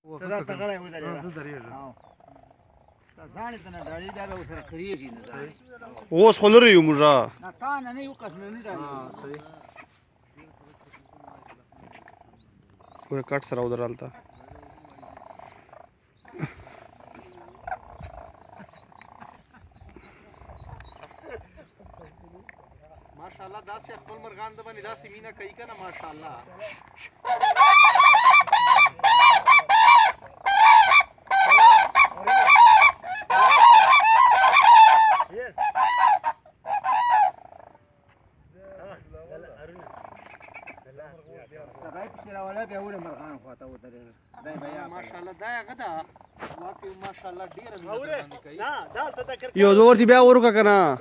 دا تغړې ودرې زه درېږم دا ځانې ته نه ډارې دا به ورسره کړېږي نه ځانې اوس خو لرې یو موږ نه تا نه نه یو کس نه ډارې صحیح کوی کټ سره ودرالته ماشاءالله داسې خپل مرغان د باندې داسې مینه کوي کنه ماشاءالله ماشاءالله دا هغه ده واقعي ماشاءالله ډیره مینه کوي یو دوه ورته بیا ورکه کنه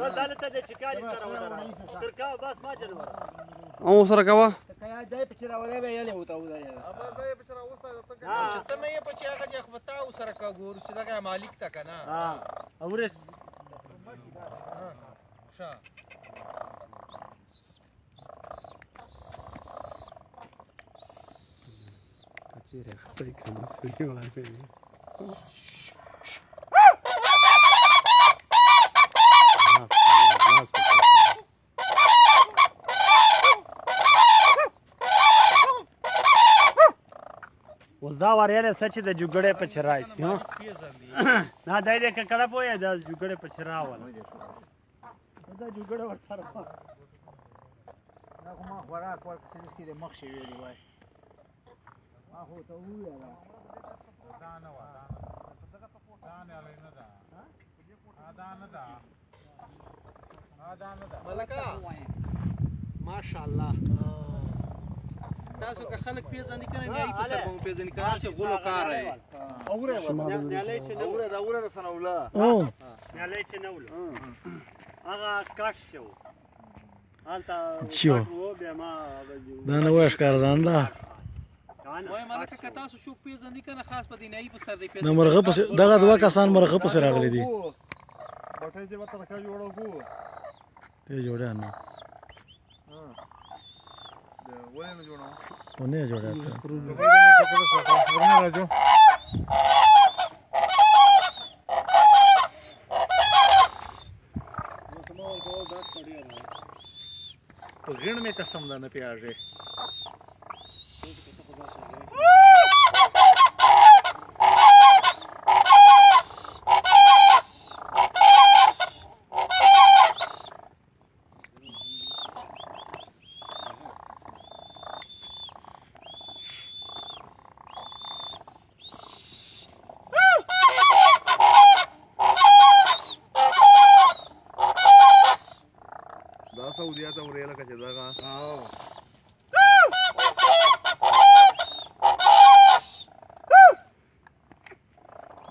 او سره کوا دای په چیرې به یې هوتا ودرې ابا دای په چیرې اوسه ته نه یې په چیرې هغه چې خپتا او سره کا ګور چې دا مالک تا کنه ها اورې شا چیرې خسې کنه سوري وایي اوس دا وریاله سچ د جوګړې په چرای سي ها نه دای دې کړه پوهه د جوګړې په چرا ولا دا جوګړې ورته دا ما خوراک ورکړې چې د مخ شي ویلی وای ما هو ته ویل دا نه و دا نه علي نه دا دا نه دا دا نه دا ملکه ماشاءالله تاسو که خلک پیژنې کنه نه په سر باندې پیژنې کنه چې غلو کار دی اوره نیالې چې نو اوره دا اوره د سنوله او نیالې چې نو هغه کاټ شو حالته چیو دا نه وښ کار ځان دا وای ملکه که تاسو څوک پیژنې کنه خاص په دیني په سر دی د مرغه پس دغه دوه کسان مرغه پس راغلي دي بټای دې وته کا جوړو کو ته جوړه نه ولې نه جوړو ونه جوړه ورنه راځو په غړ مې قسم ده نه پیاږي دا سعودیا ته ورېله کچې دغه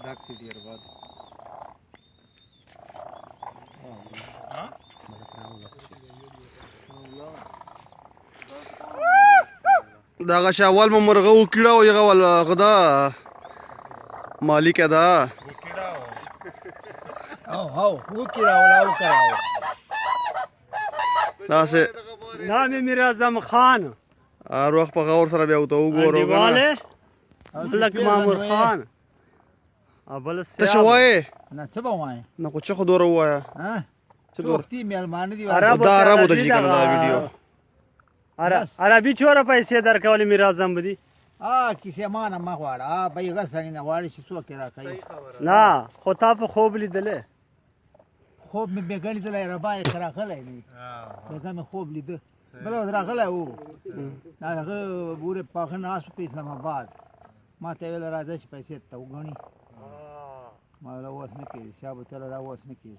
ډاک دي ډیر باد دغه شاول مرغه وکړه او یغه ول غدا مالک دا او وکړه ولا وکړه ناسه نام میر اعظم خان اروخ په غور سره بیا وته وګورو دیواله ملک مامور خان ابل ته شوای نه څه به وای نه کو څه خو دوره وایا ها څه دور تی میلمان دي دا عربو ته ذکر دا ویډیو عربي چوره پیسې درکولې میر اعظم بدی کیسه ما نه ما غواړه به یې غسنی نه غواړي چې څوک راکړي نه خو تا په خوب لیدلې خوب مې بیګل دلای ربای راغلی نه بیګل مې خوب لیده بل راغلی وو هغه بوره پاخه ناس په اسلام آباد ما ته ویل راځي چې پیسې ته وګڼي ما له اوس نه کېږي صاحب ته له اوس نه کېږي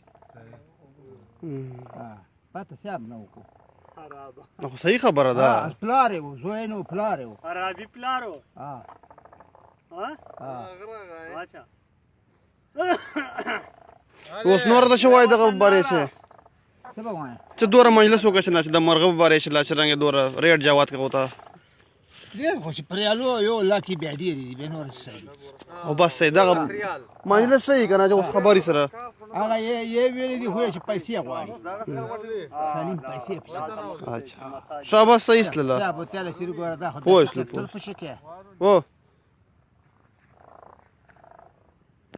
پاته صاحب نه وکړو خو صحیح خبره ده پلار یې وو زوی نه وو پلار یې وو عربي پلارو ها اچھا اوس نور د شوای دغه بارے څه څه به وایې چې دوره مجلس وکړ چې د مرغه بارے چې لا چرنګ دوره ریټ جوات کا وتا ډېر خو چې پرېالو یو لاکې بیا ډېرې دي بیا نور صحیح او بس صحیح دغه مجلس صحیح کنه چې اوس خبري سره هغه یې ویلې دي خو چې پیسې غواړي سالم پیسې اچھا شاباش صحیح اسلله صاحب ته له سر ګوره دا خو پوه ټول په شکه او